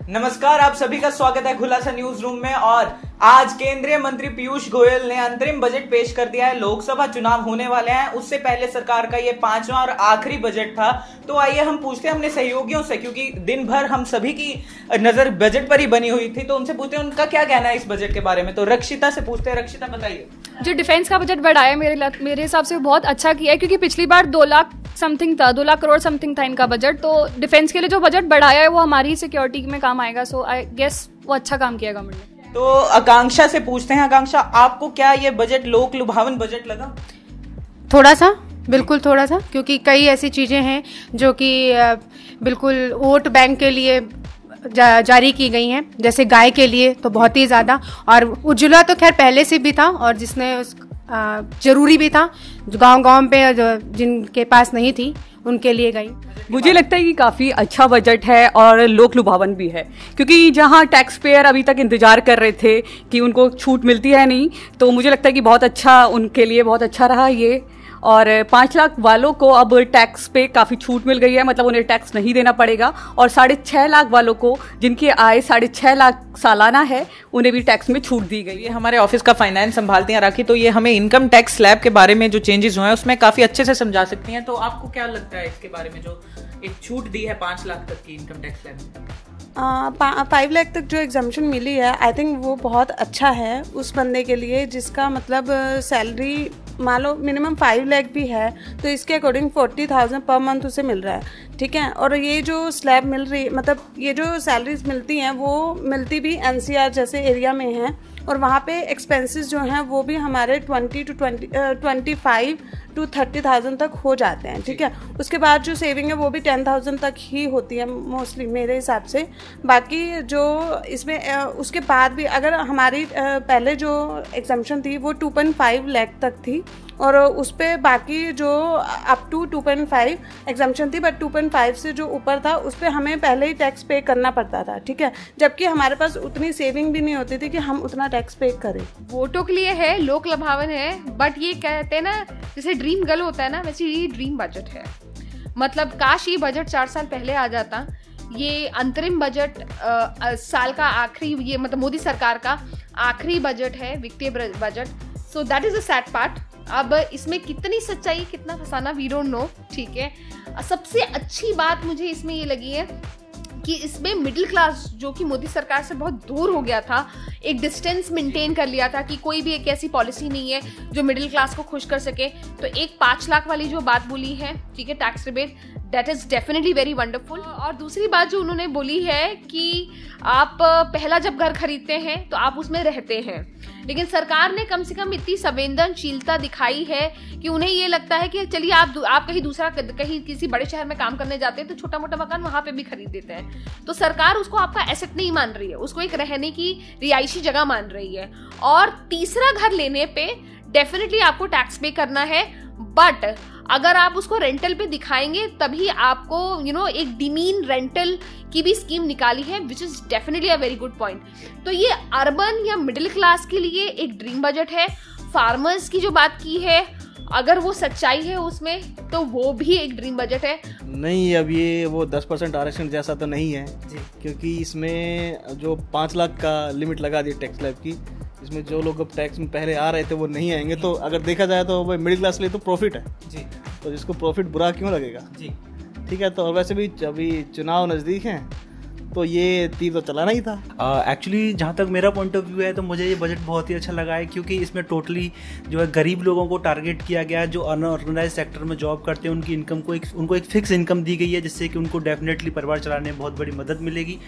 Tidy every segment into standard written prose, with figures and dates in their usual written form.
नमस्कार, आप सभी का स्वागत है खुलासा न्यूज रूम में। और आज केंद्रीय मंत्री पीयूष गोयल ने अंतरिम बजट पेश कर दिया है। लोकसभा चुनाव होने वाले हैं, उससे पहले सरकार का ये 5वां और आखिरी बजट था। तो आइए हम पूछते हैं अपने सहयोगियों से, क्योंकि दिन भर हम सभी की नजर बजट पर ही बनी हुई थी, तो उनसे पूछते हैं उनका क्या कहना है इस बजट के बारे में। तो रक्षिता से पूछते हैं। रक्षिता, बताइए। जो डिफेंस का बजट बढ़ाया मेरे हिसाब से बहुत अच्छा किया है, क्योंकि पिछली बार 2 लाख समथिंग था, 2 लाख करोड़ समथिंग था इनका बजट। तो डिफेंस के लिए जो बजट बढ़ाया है वो हमारी सिक्योरिटी में काम आएगा। सो आई गेस वो अच्छा काम किया गवर्नमेंट ने। तो आकांक्षा से पूछते हैं। आकांक्षा, आपको क्या ये बजट लोक लुभावन बजट लगा? थोड़ा सा, बिल्कुल थोड़ा सा, क्योंकि कई ऐसी चीजें हैं जो कि बिल्कुल वोट बैंक के लिए जारी की गई हैं, जैसे गाय के लिए तो बहुत ही ज्यादा, और उज्ज्वला तो खैर पहले से भी था और जिसने जरूरी भी था, जो गांव पे जिनके पास नहीं थी उनके लिए गई। मुझे लगता है कि काफ़ी अच्छा बजट है और लोक लुभावन भी है, क्योंकि जहां टैक्स पेयर अभी तक इंतजार कर रहे थे कि उनको छूट मिलती है नहीं, तो मुझे लगता है कि बहुत अच्छा उनके लिए बहुत अच्छा रहा ये। और 5 लाख वालों को अब टैक्स पे काफ़ी छूट मिल गई है, मतलब उन्हें टैक्स नहीं देना पड़ेगा। और 6.5 लाख वालों को जिनकी आय 6.5 लाख सालाना है, उन्हें भी टैक्स में छूट दी गई। ये हमारे ऑफिस का फाइनेंस संभालती हैं राखी, तो ये हमें इनकम टैक्स स्लैब के बारे में जो चेंजेस हुए हैं उसमें काफ़ी अच्छे से समझा सकती हैं। तो आपको क्या लगता है इसके बारे में, जो एक छूट दी है 5 लाख तक की इनकम टैक्स स्लैब में? 5 लाख तक जो एग्जाम्पशन मिली है, आई थिंक वो बहुत अच्छा है उस बंदे के लिए जिसका मतलब सैलरी मान लो मिनिमम 5 लाख भी है, तो इसके अकॉर्डिंग 40,000 पर मंथ उसे मिल रहा है। ठीक है, और ये जो स्लैब मिल रही, मतलब ये जो सैलरीज मिलती हैं वो मिलती भी एनसीआर जैसे एरिया में हैं, और वहाँ पे एक्सपेंसेस जो हैं वो भी हमारे 25 to 30,000 तक हो जाते हैं। ठीक है, उसके बाद जो सेविंग है वो भी 10,000 तक ही होती है मोस्टली मेरे हिसाब से। बाकी जो इसमें उसके बाद भी अगर हमारी पहले जो एग्जाम्पशन थी वो 2.5 लाख तक थी, और उस पर बाकी जो अप टू 2.5 एग्जाम्पशन थी, बट 2.5 से जो ऊपर था उस पर हमें पहले ही टैक्स पे करना पड़ता था। ठीक है, जबकि हमारे पास उतनी सेविंग भी नहीं होती थी कि हम उतना टैक्स पे करें। वोटों के लिए है, लोक लुभावन है, बट ये कहते हैं ना जैसे ड्रीम गर्ल होता है ना, वैसे ये ड्रीम बजट है। मतलब काश ये बजट 4 साल पहले आ जाता। ये अंतरिम बजट साल का आखिरी, ये मतलब मोदी सरकार का आखिरी बजट है, वित्तीय budget. So that is a sad part. अब इसमें कितनी सच्चाई, कितना फसाना, वी डोंट नो। ठीक है, सबसे अच्छी बात मुझे इसमें ये लगी है कि इसमें मिडिल क्लास जो कि मोदी सरकार से बहुत दूर हो गया था, एक डिस्टेंस मेंटेन कर लिया था कि कोई भी एक ऐसी पॉलिसी नहीं है जो मिडिल क्लास को खुश कर सके। तो एक 5 लाख वाली जो बात बोली है, ठीक है, tax rebate, that is definitely very wonderful. और दूसरी बात जो उन्होंने बोली है कि आप पहला जब घर खरीदते हैं तो आप उसमें रहते हैं, लेकिन सरकार ने कम से कम इतनी संवेदनशीलता दिखाई है कि उन्हें ये लगता है कि चलिए आप कहीं किसी बड़े शहर में काम करने जाते हैं तो छोटा मोटा मकान वहां पे भी खरीद देते हैं। तो सरकार उसको आपका एसेट नहीं मान रही है, उसको एक रहने की रिहायशी जगह मान रही है। और तीसरा घर लेने पे डेफिनेटली आपको टैक्स पे करना है, बट अगर आप उसको रेंटल पे दिखाएंगे तभी आपको एक डिमीन रेंटल की भी स्कीम निकाली है, which is definitely a very good point. तो ये अर्बन या मिडिल क्लास के लिए एक ड्रीम बजट है। फार्मर्स की जो बात की है, अगर वो सच्चाई है उसमें, तो वो भी एक ड्रीम बजट है। नहीं, अब ये वो 10% आरक्षण जैसा तो नहीं है जी, क्योंकि इसमें जो 5 लाख का लिमिट लगा दी टैक्स स्लैब की, इसमें जो लोग अब टैक्स में पहले आ रहे थे वो नहीं आएंगे। तो अगर देखा जाए तो वो मिडिल क्लास के लिए तो प्रॉफिट है जी, तो जिसको प्रॉफिट बुरा क्यों लगेगा जी। ठीक है, तो वैसे भी अभी चुनाव नज़दीक हैं तो ये तीर तो चलाना ही था। एक्चुअली जहाँ तक मेरा पॉइंट ऑफ व्यू है तो मुझे ये बजट बहुत ही अच्छा लगा है, क्योंकि इसमें टोटली जो है गरीब लोगों को टारगेट किया गया है, जो अनऑर्गेनाइज सेक्टर में जॉब करते हैं उनकी इनकम को उनको एक फिक्स इनकम दी गई है, जिससे कि उनको डेफिनेटली परिवार चलाने में बहुत बड़ी मदद मिलेगी।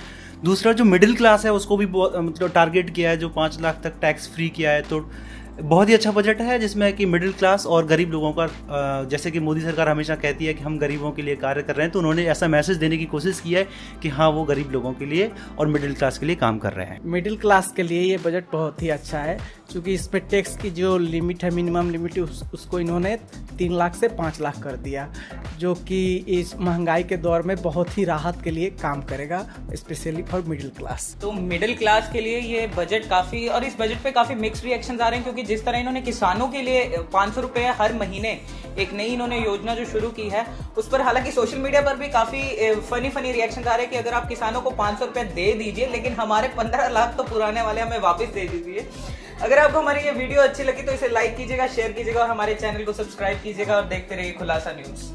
दूसरा, जो मिडिल क्लास है उसको भी मतलब टारगेट किया है, जो 5 लाख तक टैक्स फ्री किया है। तो बहुत ही अच्छा बजट है जिसमें कि मिडिल क्लास और गरीब लोगों का, जैसे कि मोदी सरकार हमेशा कहती है कि हम गरीबों के लिए कार्य कर रहे हैं, तो उन्होंने ऐसा मैसेज देने की कोशिश की है कि हाँ, वो गरीब लोगों के लिए और मिडिल क्लास के लिए काम कर रहे हैं। मिडिल क्लास के लिए ये बजट बहुत ही अच्छा है, क्योंकि इसमें टैक्स की जो लिमिट है, मिनिमम लिमिट, उसको इन्होंने 3 लाख से 5 लाख कर दिया, जो कि इस महंगाई के दौर में बहुत ही राहत के लिए काम करेगा, स्पेशली फॉर मिडिल क्लास। तो मिडिल क्लास के लिए ये बजट काफ़ी, और इस बजट पे काफ़ी मिक्स्ड रिएक्शंस आ रहे हैं, क्योंकि जिस तरह इन्होंने किसानों के लिए 500 रुपए हर महीने एक नई इन्होंने योजना जो शुरू की है, उस पर हालांकि सोशल मीडिया पर भी काफी फनी रिएक्शन आ रहे हैं कि अगर आप किसानों को 500 रुपए दे दीजिए, लेकिन हमारे 15 लाख तो पुराने वाले हमें वापस दे दीजिए। अगर आपको हमारी ये वीडियो अच्छी लगी तो इसे लाइक कीजिएगा, शेयर कीजिएगा और हमारे चैनल को सब्सक्राइब कीजिएगा और देखते रहिए खुलासा न्यूज।